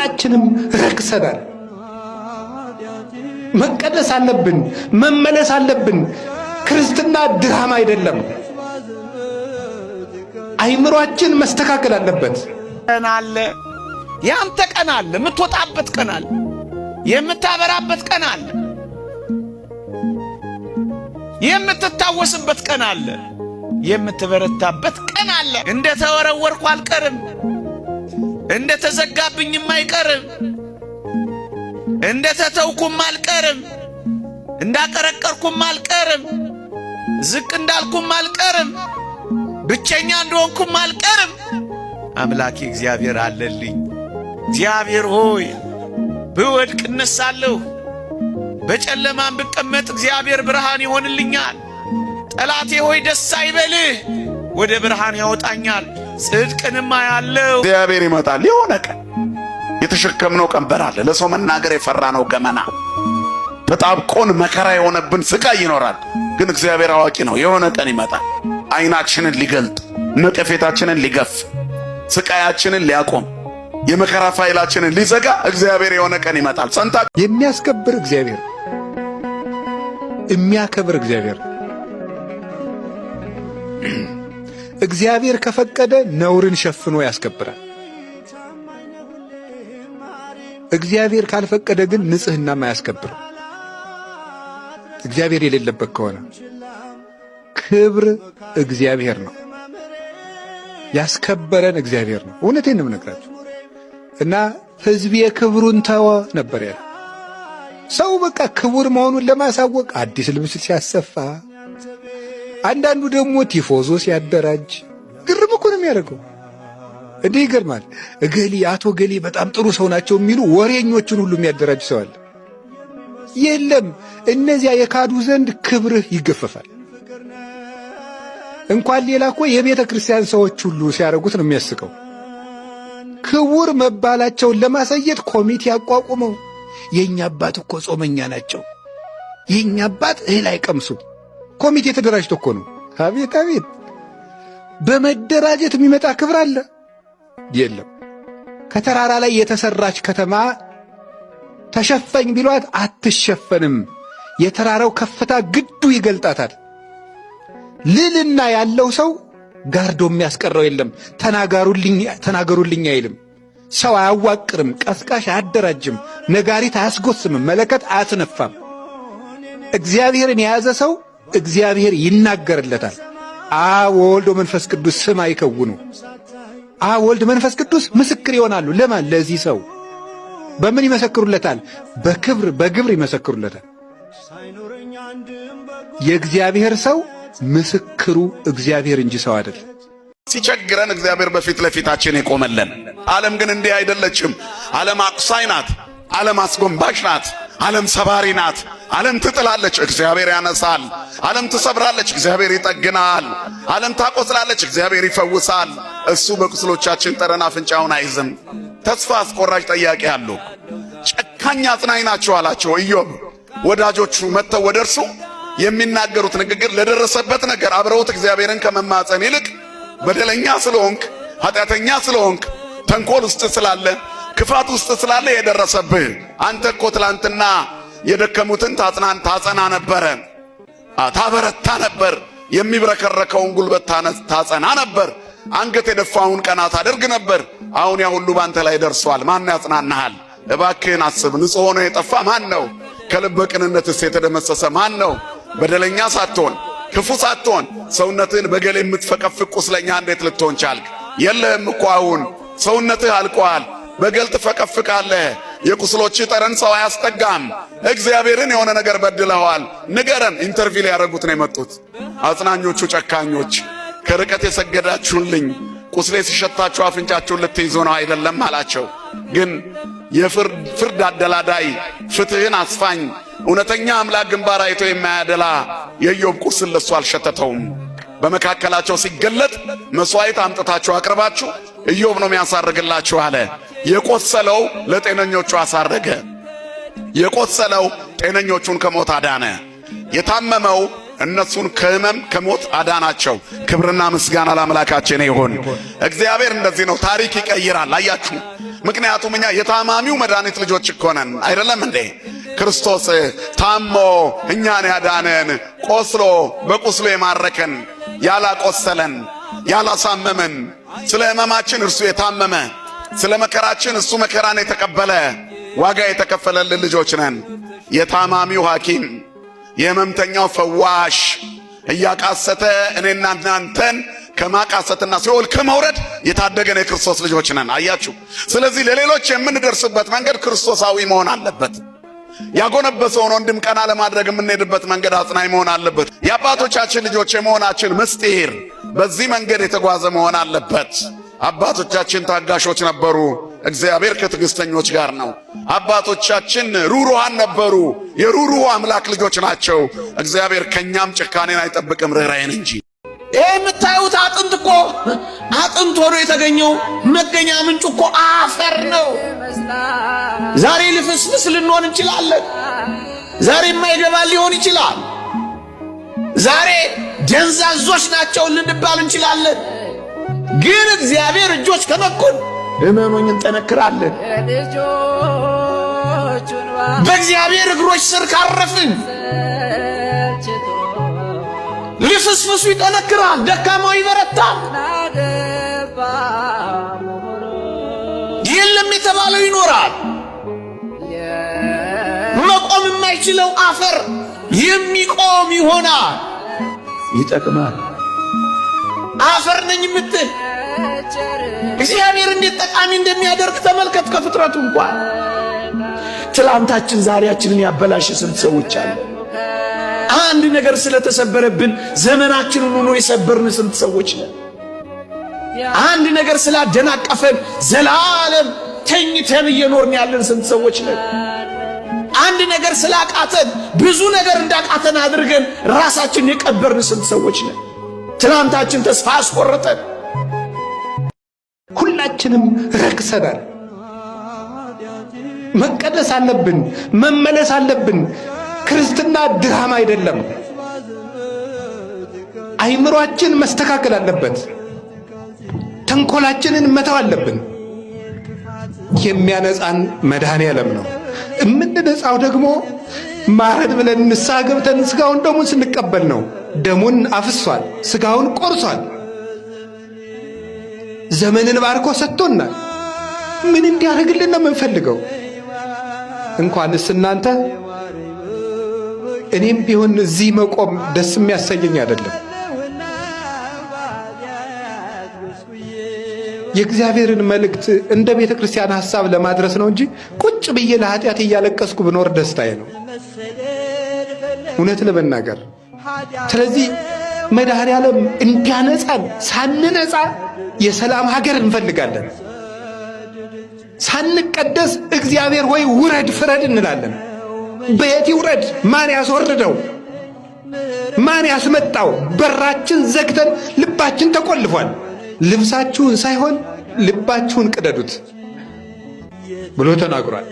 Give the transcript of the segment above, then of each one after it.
ሁላችንም ረክሰናል። መቀደስ አለብን፣ መመለስ አለብን። ክርስትና ድራማ አይደለም። አይምሯችን መስተካከል አለበት። ቀን አለ፣ ያንተ ቀን አለ፣ የምትወጣበት ቀን አለ፣ የምታበራበት ቀን አለ፣ የምትታወስበት ቀን አለ፣ የምትበረታበት ቀን አለ። እንደ ተወረወርኩ አልቀርም፣ እንደ ተዘጋብኝም አይቀርም፣ እንደ ተተውኩም አልቀርም፣ እንዳቀረቀርኩም አልቀርም፣ ዝቅ እንዳልኩም አልቀርም፣ ብቸኛ እንደሆንኩም አልቀርም። አምላኬ እግዚአብሔር አለልኝ። እግዚአብሔር ሆይ ብወድቅ እነሳለሁ፣ በጨለማም ብቀመጥ እግዚአብሔር ብርሃን ይሆንልኛል። ጠላቴ ሆይ ደስ አይበልህ፣ ወደ ብርሃን ያወጣኛል፣ ጽድቅንም አያለሁ። እግዚአብሔር ይመጣል። የሆነ ቀን የተሸከምነው ቀንበር አለ፣ ለሰው መናገር የፈራነው ገመና፣ ተጣብቆን መከራ የሆነብን ስቃይ ይኖራል። ግን እግዚአብሔር አዋቂ ነው። የሆነ ቀን ይመጣል፣ ዓይናችንን ሊገልጥ፣ ነቀፌታችንን ሊገፍ፣ ስቃያችንን ሊያቆም፣ የመከራ ፋይላችንን ሊዘጋ እግዚአብሔር የሆነ ቀን ይመጣል። ጸንታ የሚያስከብር እግዚአብሔር፣ የሚያከብር እግዚአብሔር። እግዚአብሔር ከፈቀደ ነውርን ሸፍኖ ያስከብራል። እግዚአብሔር ካልፈቀደ ግን ንጽሕናም አያስከብርም። እግዚአብሔር የሌለበት ከሆነ ክብር እግዚአብሔር ነው። ያስከበረን እግዚአብሔር ነው። እውነቴን ነው የምነግራችሁ። እና ሕዝቤ ክብሩን ተወ ነበር ያለ። ሰው በቃ ክቡር መሆኑን ለማሳወቅ አዲስ ልብስ ሲያሰፋ፣ አንዳንዱ ደግሞ ቲፎዞ ሲያደራጅ ግርም እኮ ነው የሚያደርገው። እንዲህ ይገርማል። እገሌ አቶ ገሌ በጣም ጥሩ ሰው ናቸው የሚሉ ወሬኞችን ሁሉ የሚያደራጅ ሰው አለ። የለም፣ እነዚያ የካዱ ዘንድ ክብርህ ይገፈፋል። እንኳን ሌላ እኮ የቤተ ክርስቲያን ሰዎች ሁሉ ሲያደርጉት ነው የሚያስቀው። ክቡር መባላቸውን ለማሳየት ኮሚቴ አቋቁመው የኛ አባት እኮ ጾመኛ ናቸው፣ የኛ አባት እህል አይቀምሱ። ኮሚቴ ተደራጅቶ እኮ ነው። አቤት አቤት! በመደራጀት የሚመጣ ክብር አለ? የለም። ከተራራ ላይ የተሰራች ከተማ ተሸፈኝ ቢሏት አትሸፈንም። የተራራው ከፍታ ግዱ ይገልጣታል። ልልና ያለው ሰው ጋርዶ የሚያስቀረው የለም። ተናገሩልኝ አይልም። ሰው አያዋቅርም፣ ቀስቃሽ አያደራጅም፣ ነጋሪት አያስጎስምም፣ መለከት አያስነፋም። እግዚአብሔርን የያዘ ሰው እግዚአብሔር ይናገርለታል። አብ ወልድ መንፈስ ቅዱስ ስም አይከውኑ። አብ ወልድ መንፈስ ቅዱስ ምስክር ይሆናሉ። ለማን? ለዚህ ሰው። በምን ይመሰክሩለታል? በክብር በግብር ይመሰክሩለታል። የእግዚአብሔር ሰው ምስክሩ እግዚአብሔር እንጂ ሰው አይደል። ሲቸግረን እግዚአብሔር በፊት ለፊታችን የቆመለን። ዓለም ግን እንዲህ አይደለችም። ዓለም አቁሳይ ናት። ዓለም አስጎንባሽ ናት። ዓለም ሰባሪ ናት። ዓለም ትጥላለች፣ እግዚአብሔር ያነሳል። ዓለም ትሰብራለች፣ እግዚአብሔር ይጠግናል። ዓለም ታቆስላለች፣ እግዚአብሔር ይፈውሳል። እሱ በቁስሎቻችን ጠረን አፍንጫውን አይዝም። ተስፋ አስቆራጭ ጠያቂ አለው። ጨካኝ አጽናኝ ናቸው አላቸው ኢዮብ። ወዳጆቹ መጥተው ወደ እርሱ የሚናገሩት ንግግር ለደረሰበት ነገር አብረውት እግዚአብሔርን ከመማፀን ይልቅ በደለኛ ስለሆንክ፣ ኃጢአተኛ ስለሆንክ፣ ተንኮል ውስጥ ስላለ፣ ክፋት ውስጥ ስላለ የደረሰብህ አንተ እኮ ትላንትና የደከሙትን ታጸና ነበረ፣ ታበረታ ነበር፣ የሚብረከረከውን ጉልበት ታጸና ነበር፣ አንገት የደፋውን ቀና ታደርግ ነበር። አሁን ያ ሁሉ ባንተ ላይ ደርሷል። ማን ያጽናናሃል? እባክህን አስብ። ንጹሕ ሆኖ የጠፋ ማን ነው? ከልበ ቅንነትስ የተደመሰሰ ማን ነው? በደለኛ ሳትሆን ክፉ ሳትሆን ሰውነትህን በገል የምትፈቀፍቅ ቁስለኛ እንዴት ልትሆን ቻልክ? የለህም እኮ አሁን ሰውነትህ አልቋል። በገል ትፈቀፍቃለህ። የቁስሎችህ ጠረን ሰው አያስጠጋም። እግዚአብሔርን የሆነ ነገር በድለዋል፣ ንገረን። ኢንተርቪው ሊያደርጉት ነው የመጡት አጽናኞቹ ጨካኞች። ከርቀት የሰገዳችሁልኝ ቁስሌ ሲሸታችሁ አፍንጫችሁን ልትይዙ ነው አይደለም አላቸው። ግን የፍርድ አደላዳይ ፍትህን አስፋኝ እውነተኛ አምላክ ግንባር አይቶ የማያደላ የኢዮብ ቁስል ለሱ አልሸተተውም። በመካከላቸው ሲገለጥ መስዋዕት አምጥታችሁ አቅርባችሁ ኢዮብ ነው የሚያሳርግላችሁ አለ። የቆሰለው ለጤነኞቹ አሳረገ። የቆሰለው ጤነኞቹን ከሞት አዳነ። የታመመው እነሱን ከህመም ከሞት አዳናቸው። ክብርና ምስጋና ለአምላካችን ይሁን። እግዚአብሔር እንደዚህ ነው፣ ታሪክ ይቀይራል። አያችሁ፣ ምክንያቱም እኛ የታማሚው መድኃኒት ልጆች እኮ ነን። አይደለም እንዴ? ክርስቶስ ታሞ እኛን ያዳነን፣ ቆስሎ በቁስሎ የማረከን፣ ያላቆሰለን፣ ያላሳመመን፣ ስለ ሕመማችን እርሱ የታመመ፣ ስለ መከራችን እሱ መከራን የተቀበለ፣ ዋጋ የተከፈለልን ልጆች ነን። የታማሚው ሐኪም፣ የሕመምተኛው ፈዋሽ እያቃሰተ እኔና እናንተን ከማቃሰትና ሲኦል ከመውረድ የታደገን የክርስቶስ ልጆች ነን። አያችሁ። ስለዚህ ለሌሎች የምንደርስበት መንገድ ክርስቶሳዊ መሆን አለበት። ያጎነበሰውን ወንድም ቀና ለማድረግ የምንሄድበት መንገድ አጽናኝ መሆን አለበት። የአባቶቻችን ልጆች የመሆናችን ምስጢር በዚህ መንገድ የተጓዘ መሆን አለበት። አባቶቻችን ታጋሾች ነበሩ። እግዚአብሔር ከትዕግስተኞች ጋር ነው። አባቶቻችን ሩሩሃን ነበሩ። የሩሩህ አምላክ ልጆች ናቸው። እግዚአብሔር ከኛም ጭካኔን አይጠብቅም ርኅራኄን እንጂ። ይሄ የምታዩት አጥንት እኮ አጥንት ሆኖ የተገኘው መገኛ ምንጩ እኮ አፈር ነው። ዛሬ ልፍስፍስ ልንሆን እንችላለን። ዛሬ የማይገባ ሊሆን ይችላል። ዛሬ ደንዛዞች ናቸው ልንባል እንችላለን። ግን እግዚአብሔር እጆች ከነኩን እመኑኝ እንጠነክራለን። በእግዚአብሔር እግሮች ስር ካረፍን ልፍስፍሱ ይጠነክራል፣ ደካማው ይበረታል። የለም የተባለው ይኖራል። መቆም የማይችለው አፈር የሚቆም ይሆናል። ይጠቅማል። አፈር ነኝ የምትል እግዚአብሔር እንዴት ጠቃሚ እንደሚያደርግ ተመልከት። ከፍጥረቱ እንኳን ትላንታችን ዛሬያችንን ያበላሸ ስንት ሰዎች አለ። አንድ ነገር ስለተሰበረብን ዘመናችንን ሆኖ የሰበርን ስንት ሰዎች ነን። አንድ ነገር ስላደናቀፈን ዘላለም ተኝተን እየኖርን ያለን ስንት ሰዎች ነን። አንድ ነገር ስላቃተን ብዙ ነገር እንዳቃተን አድርገን ራሳችንን የቀበርን ስንት ሰዎች ነን። ትናንታችን ተስፋ አስቆረጠን። ሁላችንም ረክሰናል። መቀደስ አለብን፣ መመለስ አለብን። ክርስትና ድራማ አይደለም። አይምሮአችን መስተካከል አለበት። ተንኮላችንን መተው አለብን። የሚያነጻን መድኃኔዓለም ነው። የምንነጻው ደግሞ ማረድ ብለን ንስሐ ገብተን ስጋውን ደሙን ስንቀበል ነው። ደሙን አፍሷል፣ ስጋውን ቆርሷል፣ ዘመንን ባርኮ ሰጥቶናል። ምን እንዲያደርግልን ነው የምንፈልገው? እንኳንስ እናንተ እኔም ቢሆን እዚህ መቆም ደስ የሚያሰኘኝ አይደለም። የእግዚአብሔርን መልእክት እንደ ቤተ ክርስቲያን ሐሳብ ለማድረስ ነው እንጂ ቁጭ ብዬ ለኃጢአት እያለቀስኩ ብኖር ደስታዬ ነው፣ እውነት ለመናገር። ስለዚህ መድኃኔዓለም እንዲያነጻን፣ ሳንነጻ የሰላም ሀገር እንፈልጋለን። ሳንቀደስ እግዚአብሔር ሆይ ውረድ ፍረድ እንላለን። በየት ይውረድ? ማን ያስወርደው? ማን ያስመጣው? በራችን ዘግተን ልባችን ተቆልፏል። ልብሳችሁን ሳይሆን ልባችሁን ቅደዱት ብሎ ተናግሯል።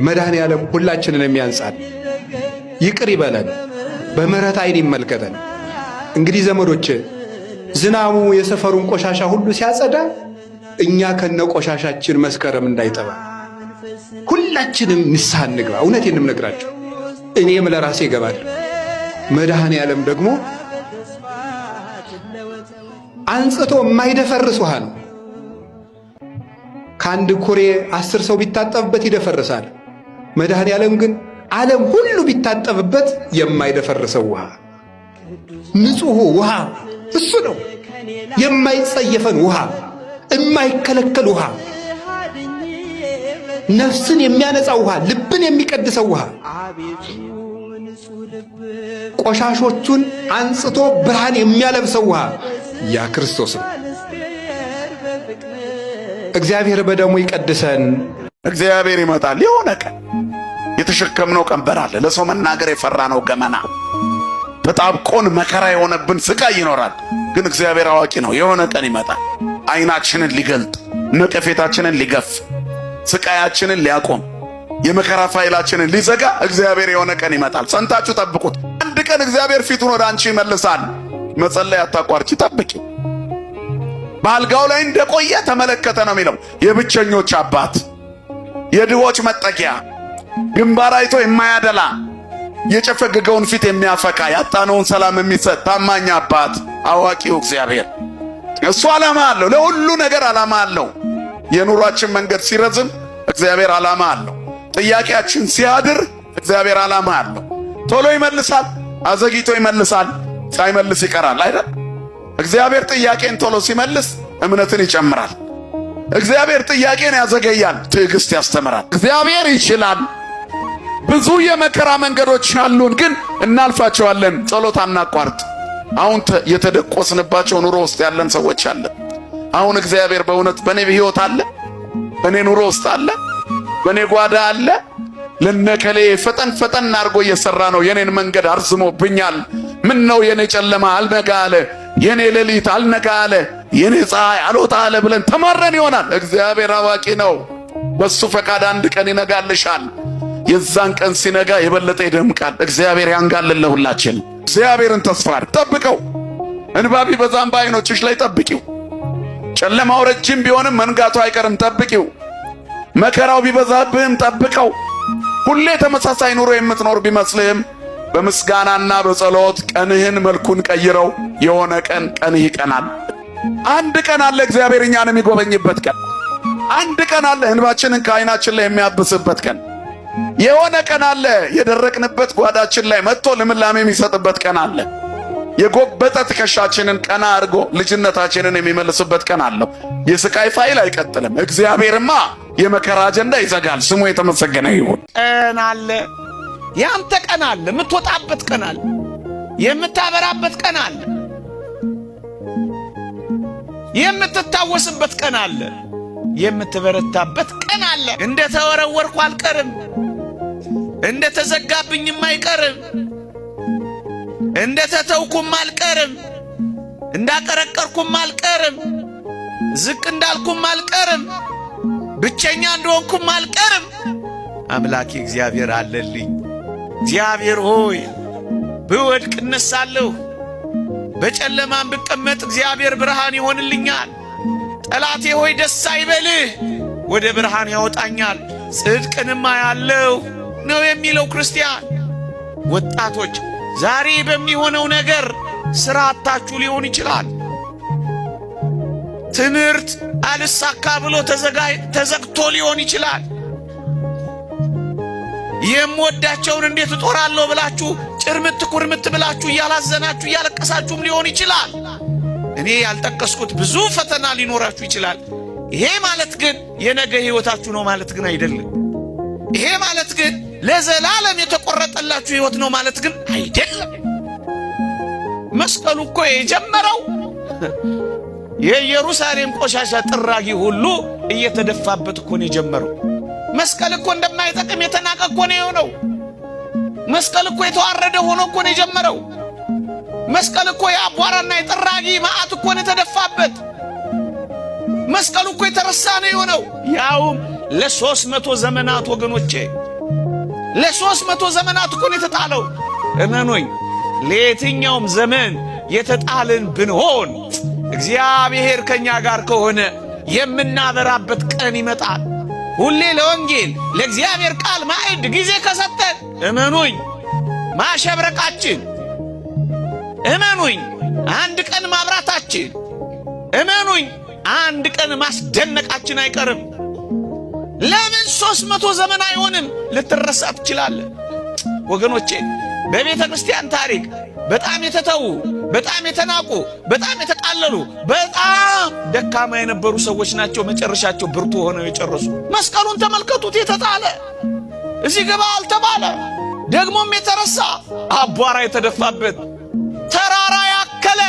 መድኃኔዓለም ሁላችንን የሚያንጻን ይቅር ይበለን፣ በምሕረት ዓይን ይመልከተን። እንግዲህ ዘመዶች፣ ዝናቡ የሰፈሩን ቆሻሻ ሁሉ ሲያጸዳ እኛ ከነ ቆሻሻችን መስከረም እንዳይጠባ ሁላችንም ንስሐ እንግባ። እውነቴን እነግራችሁ፣ እኔም ለራሴ እገባለሁ። መድኃኔዓለም ደግሞ አንጽቶ የማይደፈርስ ውሃ ነው። ከአንድ ኩሬ 10 ሰው ቢታጠብበት ይደፈርሳል። መድኃኔዓለም ግን ዓለም ሁሉ ቢታጠብበት የማይደፈርሰው ውሃ፣ ንጹሕ ውሃ እሱ ነው። የማይጸየፈን ውሃ፣ የማይከለከል ውሃ፣ ነፍስን የሚያነጻ ውሃ፣ ልብን የሚቀድሰው ውሃ፣ ቆሻሾቹን አንጽቶ ብርሃን የሚያለብሰው ውሃ ያ ክርስቶስ ነው። እግዚአብሔር በደሙ ይቀድሰን። እግዚአብሔር ይመጣል። የሆነ ቀን የተሸከምነው ቀንበር አለ፣ ለሰው መናገር የፈራነው ገመና፣ ተጣብቆን መከራ የሆነብን ስቃይ ይኖራል። ግን እግዚአብሔር አዋቂ ነው። የሆነ ቀን ይመጣል፣ ዓይናችንን ሊገልጥ፣ ነቀፌታችንን ሊገፍ፣ ስቃያችንን ሊያቆም፣ የመከራ ፋይላችንን ሊዘጋ እግዚአብሔር የሆነ ቀን ይመጣል። ሰንታችሁ ጠብቁት። አንድ ቀን እግዚአብሔር ፊቱን ወደ አንቺ ይመልሳል። መጸለይ አታቋርጪ፣ ጠብቂ። በአልጋው ላይ እንደቆየ ተመለከተ ነው የሚለው። የብቸኞች አባት፣ የድሆች መጠጊያ፣ ግንባር አይቶ የማያደላ የጨፈገገውን ፊት የሚያፈካ ያጣነውን ሰላም የሚሰጥ ታማኝ አባት አዋቂው እግዚአብሔር እሱ ዓላማ አለው። ለሁሉ ነገር ዓላማ አለው። የኑሯችን መንገድ ሲረዝም እግዚአብሔር ዓላማ አለው። ጥያቄያችን ሲያድር እግዚአብሔር ዓላማ አለው። ቶሎ ይመልሳል፣ አዘግይቶ ይመልሳል፣ ሳይመልስ ይቀራል አይደል? እግዚአብሔር ጥያቄን ቶሎ ሲመልስ እምነትን ይጨምራል። እግዚአብሔር ጥያቄን ያዘገያል፣ ትዕግስት ያስተምራል። እግዚአብሔር ይችላል። ብዙ የመከራ መንገዶች አሉን፣ ግን እናልፋቸዋለን። ጸሎት አናቋርጥ። አሁን የተደቆስንባቸው ኑሮ ውስጥ ያለን ሰዎች አለን። አሁን እግዚአብሔር በእውነት በኔ ሕይወት አለ፣ በኔ ኑሮ ውስጥ አለ፣ በኔ ጓዳ አለ። ለነከሌ ፈጠን ፈጠን አድርጎ እየሰራ ነው። የኔን መንገድ አርዝሞብኛል። ምን ነው የኔ ጨለማ አልነጋ አለ፣ የኔ ሌሊት አልነጋ አለ፣ የኔ ፀሐይ አልወጣ አለ ብለን ተማረን ይሆናል። እግዚአብሔር አዋቂ ነው። በሱ ፈቃድ አንድ ቀን ይነጋልሻል። የዛን ቀን ሲነጋ የበለጠ ይደምቃል። እግዚአብሔር ያንጋልን ለሁላችን። እግዚአብሔርን ተስፋ ጠብቀው። እንባ ቢበዛም በዓይኖችሽ ላይ ጠብቂው። ጨለማው ረጅም ቢሆንም መንጋቱ አይቀርም፣ ጠብቂው። መከራው ቢበዛብህም ጠብቀው። ሁሌ ተመሳሳይ ኑሮ የምትኖር ቢመስልህም በምስጋናና በጸሎት ቀንህን መልኩን ቀይረው። የሆነ ቀን ቀንህ ይቀናል። አንድ ቀን አለ እግዚአብሔር እኛን የሚጎበኝበት ቀን። አንድ ቀን አለ እንባችንን ከዓይናችን ላይ የሚያብስበት ቀን። የሆነ ቀን አለ የደረቅንበት ጓዳችን ላይ መጥቶ ልምላሜ የሚሰጥበት ቀን አለ። የጎበጠ ትከሻችንን ቀና አድርጎ ልጅነታችንን የሚመልስበት ቀን አለው። የስቃይ ፋይል አይቀጥልም። እግዚአብሔርማ የመከራ አጀንዳ ይዘጋል። ስሙ የተመሰገነ ይሁን። ቀን አለ፣ ያንተ ቀን አለ፣ የምትወጣበት ቀን አለ፣ የምታበራበት ቀን አለ፣ የምትታወስበት ቀን አለ፣ የምትበረታበት ቀን አለ። እንደ ተወረወርኩ አልቀርም፣ እንደ ተዘጋብኝም አይቀርም፣ እንደ ተተውኩም አልቀርም፣ እንዳቀረቀርኩም አልቀርም፣ ዝቅ እንዳልኩም አልቀርም፣ ብቸኛ እንደሆንኩም አልቀርም። አምላኬ እግዚአብሔር አለልኝ። እግዚአብሔር ሆይ ብወድቅ እነሳለሁ፣ በጨለማም ብቀመጥ እግዚአብሔር ብርሃን ይሆንልኛል። ጠላቴ ሆይ ደስ አይበልህ፣ ወደ ብርሃን ያወጣኛል፣ ጽድቅንም አያለሁ ነው የሚለው ክርስቲያን። ወጣቶች ዛሬ በሚሆነው ነገር ሥራ አጣችሁ ሊሆን ይችላል። ትምህርት አልሳካ ብሎ ተዘግቶ ሊሆን ይችላል። የምወዳቸውን እንዴት እጦራለሁ ብላችሁ ጭርምት ኩርምት ብላችሁ እያላዘናችሁ እያለቀሳችሁም ሊሆን ይችላል። እኔ ያልጠቀስኩት ብዙ ፈተና ሊኖራችሁ ይችላል። ይሄ ማለት ግን የነገ ሕይወታችሁ ነው ማለት ግን አይደለም። ይሄ ማለት ግን ለዘላለም የተቆረጠላችሁ ሕይወት ነው ማለት ግን አይደለም። መስቀሉ እኮ የጀመረው የኢየሩሳሌም ቆሻሻ ጥራጊ ሁሉ እየተደፋበት እኮ ነው የጀመረው። መስቀል እኮ እንደማይጠቅም የተናቀ እኮ ነው የሆነው። መስቀል እኮ የተዋረደ ሆኖ እኮ ነው የጀመረው። መስቀል እኮ የአቧራና የጥራጊ መዓት እኮ ነው የተደፋበት። መስቀሉ እኮ የተረሳ ነው የሆነው። ያውም ለ300 ዘመናት ወገኖቼ፣ ለ300 ዘመናት እኮ ነው የተጣለው። እመኑኝ፣ ለየትኛውም ዘመን የተጣልን ብንሆን እግዚአብሔር ከኛ ጋር ከሆነ የምናበራበት ቀን ይመጣል። ሁሌ ለወንጌል ለእግዚአብሔር ቃል ማዕድ ጊዜ ከሰጠን እመኑኝ ማሸብረቃችን፣ እመኑኝ አንድ ቀን ማብራታችን፣ እመኑኝ አንድ ቀን ማስደነቃችን አይቀርም። ለምን 300 ዘመን አይሆንም? ልትረሳ ትችላለህ። ወገኖቼ በቤተ ክርስቲያን ታሪክ በጣም የተተዉ፣ በጣም የተናቁ፣ በጣም የተቃለሉ፣ በጣም ደካማ የነበሩ ሰዎች ናቸው መጨረሻቸው ብርቱ ሆነው የጨረሱ። መስቀሉን ተመልከቱት። የተጣለ እዚህ ገባ አልተባለ፣ ደግሞም የተረሳ አቧራ የተደፋበት ተራራ ያከለ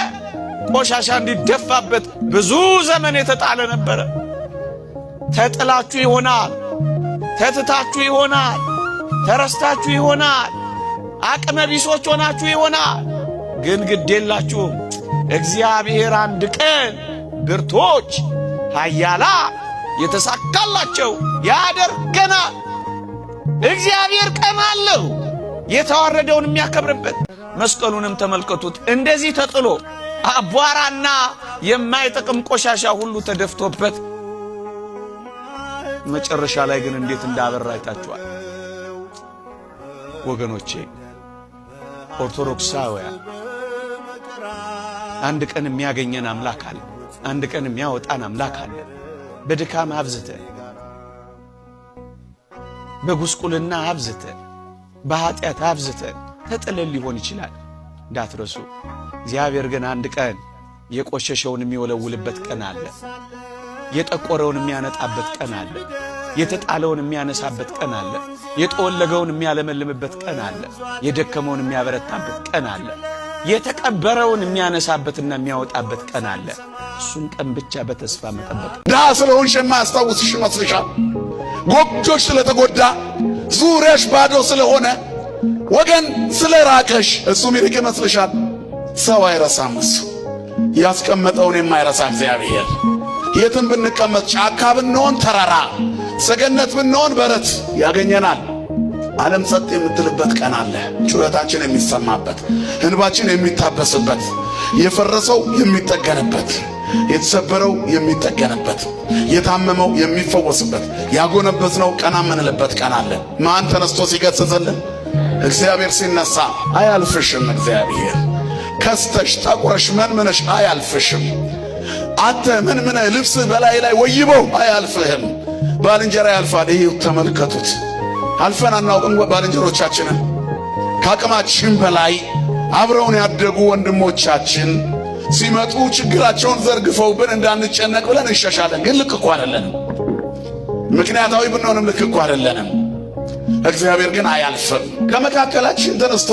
ቆሻሻ እንዲደፋበት ብዙ ዘመን የተጣለ ነበረ። ተጥላችሁ ይሆናል፣ ተትታችሁ ይሆናል፣ ተረስታችሁ ይሆናል፣ አቅመ ቢሶች ሆናችሁ ይሆናል። ግን ግድ የላችሁም። እግዚአብሔር አንድ ቀን ብርቶች ኃያላ የተሳካላቸው ያደርገናል። እግዚአብሔር ቀን አለው የተዋረደውን የሚያከብርበት። መስቀሉንም ተመልከቱት። እንደዚህ ተጥሎ አቧራና የማይጠቅም ቆሻሻ ሁሉ ተደፍቶበት መጨረሻ ላይ ግን እንዴት እንዳበራ አይታችኋል ወገኖቼ። ኦርቶዶክሳውያን አንድ ቀን የሚያገኘን አምላክ አለ። አንድ ቀን የሚያወጣን አምላክ አለ። በድካም አብዝተን፣ በጉስቁልና አብዝተን፣ በኃጢአት አብዝተን ተጥለን ሊሆን ይችላል። እንዳትረሱ። እግዚአብሔር ግን አንድ ቀን የቆሸሸውን የሚወለውልበት ቀን አለ። የጠቆረውን የሚያነጣበት ቀን አለ። የተጣለውን የሚያነሳበት ቀን አለ። የጠወለገውን የሚያለመልምበት ቀን አለ። የደከመውን የሚያበረታበት ቀን አለ። የተቀበረውን የሚያነሳበትና የሚያወጣበት ቀን አለ። እሱን ቀን ብቻ በተስፋ መጠበቅ። ድሃ ስለሆንሽ የማያስታውስሽ ይመስልሻል? ጎጆሽ ስለተጎዳ፣ ዙሪያሽ ባዶ ስለሆነ፣ ወገን ስለራቀሽ እሱ ሚርቅ ይመስልሻል? ሰው አይረሳም። እሱ ያስቀመጠውን የማይረሳ እግዚአብሔር። የትም ብንቀመጥ፣ ጫካ ብንሆን ተራራ፣ ሰገነት ብንሆን በረት ያገኘናል። ዓለም ጸጥ የምትልበት ቀን አለ። ጩኸታችን የሚሰማበት፣ እንባችን የሚታበስበት፣ የፈረሰው የሚጠገንበት፣ የተሰበረው የሚጠገንበት፣ የታመመው የሚፈወስበት፣ ያጎነበስነው ቀና የምንልበት ቀን አለ። ማን ተነስቶ ሲገስጽልን? እግዚአብሔር ሲነሳ አያልፍሽም። እግዚአብሔር ከስተሽ ጠቁረሽ መንምነሽ አያልፍሽም። አተ መንምነ ልብስ በላይ ላይ ወይበው አያልፍህም። ባልንጀራ ያልፋል። ይሄው ተመልከቱት። አልፈን አናውቅም ባልንጀሮቻችንን። ከአቅማችን በላይ አብረውን ያደጉ ወንድሞቻችን ሲመጡ ችግራቸውን ዘርግፈውብን እንዳንጨነቅ ብለን እንሸሻለን። ግን ልክ እኮ አይደለንም። ምክንያታዊ ብንሆንም ልክ እኮ አይደለንም። እግዚአብሔር ግን አያልፍም። ከመካከላችን ተነስቶ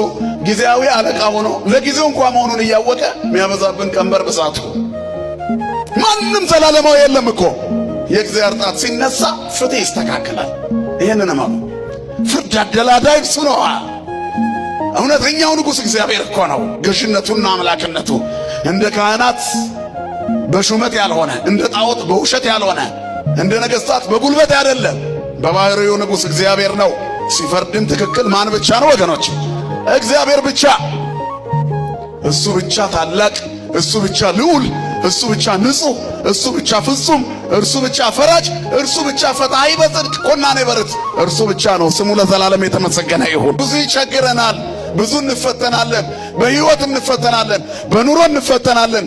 ጊዜያዊ አለቃ ሆኖ ለጊዜው እንኳን መሆኑን እያወቀ የሚያበዛብን ቀንበር ብዛቱ። ማንም ዘላለማዊ የለም እኮ። የእግዚአብሔር ጣት ሲነሳ ፍትህ ይስተካከላል። ይህንን እመኑ። ፍርድ አደላዳይ እሱ ነው። እውነተኛው ንጉሥ እግዚአብሔር እኮ ነው። ገዥነቱና አምላክነቱ እንደ ካህናት በሹመት ያልሆነ፣ እንደ ጣዖት በውሸት ያልሆነ፣ እንደ ነገሥታት በጉልበት አይደለም። በባህሪው ንጉሥ እግዚአብሔር ነው። ሲፈርድም ትክክል ማን ብቻ ነው ወገኖች? እግዚአብሔር ብቻ። እሱ ብቻ ታላቅ፣ እሱ ብቻ ልዑል፣ እሱ ብቻ ንጹሕ፣ እሱ ብቻ ፍጹም፣ እርሱ ብቻ ፈራጅ፣ እርሱ ብቻ ፈታሒ በጽድቅ ኮናኔ በርት እርሱ ብቻ ነው። ስሙ ለዘላለም የተመሰገነ ይሁን። ብዙ ይቸግረናል፣ ብዙ እንፈተናለን፣ በሕይወት እንፈተናለን፣ በኑሮ እንፈተናለን፣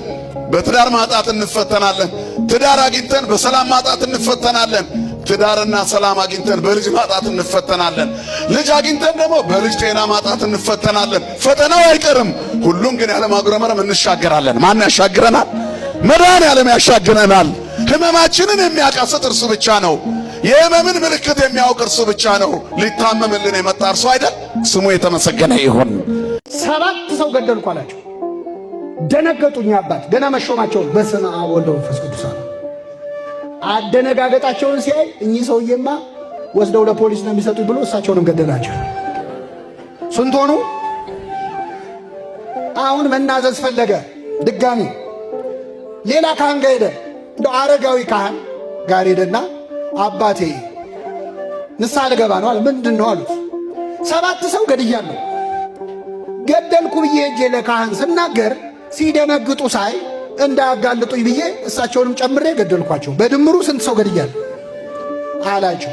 በትዳር ማጣት እንፈተናለን፣ ትዳር አግኝተን በሰላም ማጣት እንፈተናለን፣ ትዳርና ሰላም አግኝተን በልጅ ማጣት እንፈተናለን፣ ልጅ አግኝተን ደግሞ በልጅ ጤና ማጣት እንፈተናለን። ፈተናው አይቀርም። ሁሉም ግን ያለ ማጉረምረም እንሻገራለን። ማን ያሻግረናል? መድኃኔዓለም ያሻግረናል። ሕመማችንን የሚያቃስት እርሱ ብቻ ነው። የሕመምን ምልክት የሚያውቅ እርሱ ብቻ ነው። ሊታመምልን የመጣ እርሱ አይደል? ስሙ የተመሰገነ ይሁን። 7 ሰው ገደልኩ አላቸው። ደነገጡኝ። አባት ገና መሾማቸውን በስመ አብ ወወልድ ወመንፈስ ቅዱስ አለ። አደነጋገጣቸውን ሲያይ እኚህ ሰውዬማ ወስደው ለፖሊስ ነው የሚሰጡኝ ብሎ እሳቸውንም ገደላቸው። ስንት ሆኑ? አሁን መናዘዝ ፈለገ። ድጋሚ ሌላ ካህን ጋር ሄደ። እንደ አረጋዊ ካህን ጋር ሄደና አባቴ ንስሐ ልገባ ነው አለ። ምንድን ነው አሉት። 7 ሰው ገድያለሁ። ገደልኩ ብዬ ሄጄ ለካህን ስናገር ሲደነግጡ ሳይ እንዳያጋልጡኝ ብዬ እሳቸውንም ጨምሬ ገደልኳቸው። በድምሩ ስንት ሰው ገድያለሁ አላቸው።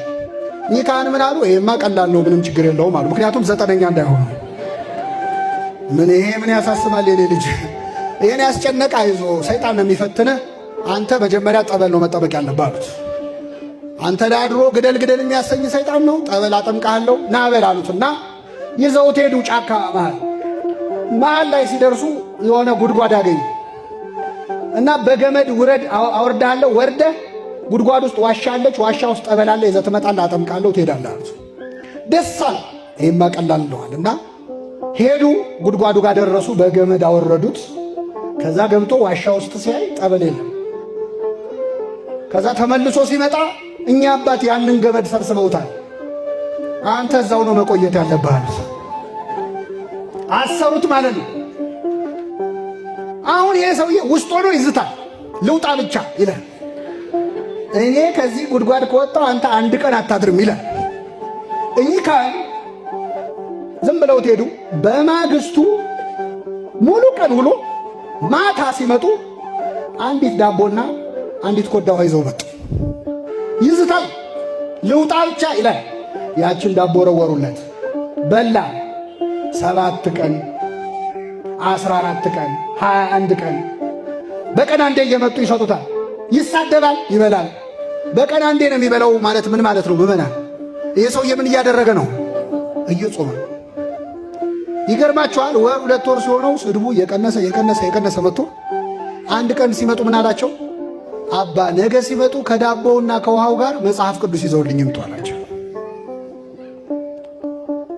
ይህ ካህን ምን አሉ? ይሄማ ቀላል ነው፣ ምንም ችግር የለውም አሉ። ምክንያቱም 9ኛ እንዳይሆኑ። ምን ያሳስባል የኔ ልጅ፣ ይሄን ያስጨነቀ አይዞ፣ ሰይጣን ነው የሚፈትንህ። አንተ መጀመሪያ ጠበል ነው መጠበቅ ያለብህ አሉት። አንተ ላይ አድሮ ግደል ግደል የሚያሰኝ ሰይጣን ነው፣ ጠበል አጠምቃለሁ ና በል አሉትና ይዘውት ሄዱ። ጫካ መሃል ላይ ሲደርሱ የሆነ ጉድጓድ አገኙ እና በገመድ ውረድ አወርዳለሁ፣ ወርደህ ጉድጓድ ውስጥ ዋሻ አለች፣ ዋሻ ውስጥ ጠበል አለ፣ ይዘህ ትመጣለህ፣ አጠምቃለሁ፣ ትሄዳለህ አሉት። ደስ አለ። ይሄማ ቀላል ነዋል እና ሄዱ። ጉድጓዱ ጋር ደረሱ። በገመድ አወረዱት። ከዛ ገብቶ ዋሻ ውስጥ ሲያይ ጠበል የለም። ከዛ ተመልሶ ሲመጣ እኛ አባት ያንን ገመድ ሰብስበውታል፣ አንተ እዛው ነው መቆየት ያለብህ አሉት። አሰሩት ማለት ነው። አሁን ይሄ ሰውዬ ውስጥ ሆኖ ይዝታል። ልውጣ ብቻ ይላል። እኔ ከዚህ ጉድጓድ ከወጣው አንተ አንድ ቀን አታድርም ይላል። እኚህ ካህን ዝም ብለውት ሄዱ። በማግስቱ ሙሉ ቀን ውሎ ማታ ሲመጡ አንዲት ዳቦና አንዲት ኮዳ ውሃ ይዘው መጡ። ይዝታል። ልውጣ ብቻ ይላል። ያችን ዳቦ ወረወሩለት። በላ። 7 ቀን 14 ቀን 21 ቀን በቀን አንዴ እየመጡ ይሰጡታል። ይሳደባል፣ ይበላል። በቀን አንዴ ነው የሚበላው ማለት ምን ማለት ነው? ምዕመናን፣ ይህ ሰውዬ ምን እያደረገ ነው? እየጾመ። ይገርማቸዋል። ወር 2 ወር ሲሆነው ስድቡ የቀነሰ መጥቶ አንድ ቀን ሲመጡ ምን አላቸው? አባ ነገ ሲመጡ ከዳቦውና ከውሃው ጋር መጽሐፍ ቅዱስ ይዘውልኝ ይምጡ አላቸው።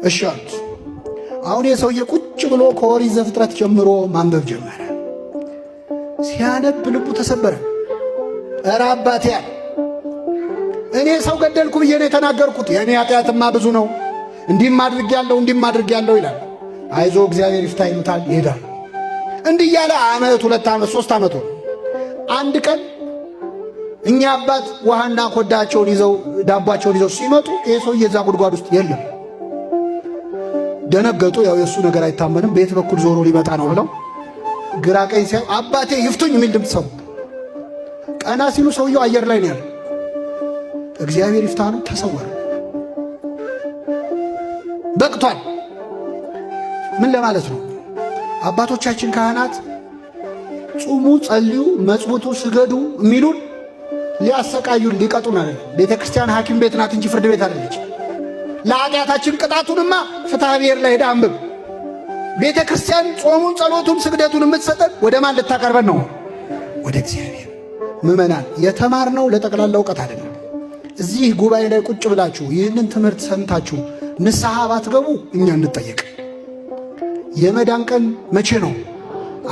እሺ አሉት። አሁን የሰውዬ ቁጭ ብሎ ከኦሪት ዘፍጥረት ጀምሮ ማንበብ ጀመረ። ሲያነብ ልቡ ተሰበረ። ኧረ አባቴ አለ፣ እኔ ሰው ገደልኩ ብዬ ነው የተናገርኩት። የእኔ ኃጢአትማ ብዙ ነው፣ እንዲህም አድርጌያለሁ ይላል። አይዞ እግዚአብሔር ይፍታ ይሉታል፣ ይሄዳል። እንዲህ እያለ ዓመት 2 ዓመት 3 ዓመት ሆነ። አንድ ቀን እኛ አባት ውሃና ኮዳቸውን ይዘው ዳቧቸውን ይዘው ሲመጡ ይሄ ሰውዬ እዛ ጉድጓድ ውስጥ የለም። ደነገጡ። ያው የእሱ ነገር አይታመንም፣ በየት በኩል ዞሮ ሊመጣ ነው ብለው ግራ ቀኝ ሲያዩ አባቴ ይፍቱኝ የሚል ድምፅ ሰሙ። ቀና ሲሉ ሰውየው አየር ላይ ነው ያለው። እግዚአብሔር ይፍታ ነው፣ ተሰወረ። በቅቷል። ምን ለማለት ነው? አባቶቻችን ካህናት ጹሙ፣ ጸልዩ፣ መጽውቱ፣ ስገዱ የሚሉን ሊያሰቃዩን ሊቀጡን አይደለም። ቤተ ክርስቲያን ሐኪም ቤት ናት እንጂ ፍርድ ቤት አይደለች። ለኃጢአታችን ቅጣቱንማ ፍትሐ ብሔር ላይ ሄዳ አንብብ። ቤተ ክርስቲያን ጾሙን፣ ጸሎቱን፣ ስግደቱን የምትሰጠን ወደ ማን ልታቀርበን ነው? ወደ እግዚአብሔር። ምዕመናን፣ የተማርነው ለጠቅላላ እውቀት አይደለም። እዚህ ጉባኤ ላይ ቁጭ ብላችሁ ይህንን ትምህርት ሰምታችሁ ንስሐ ባትገቡ እኛ እንጠየቅ። የመዳን ቀን መቼ ነው?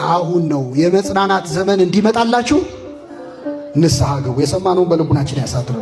አሁን ነው። የመጽናናት ዘመን እንዲመጣላችሁ ንስሐ ገቡ። የሰማነውን በልቡናችን ያሳድረው።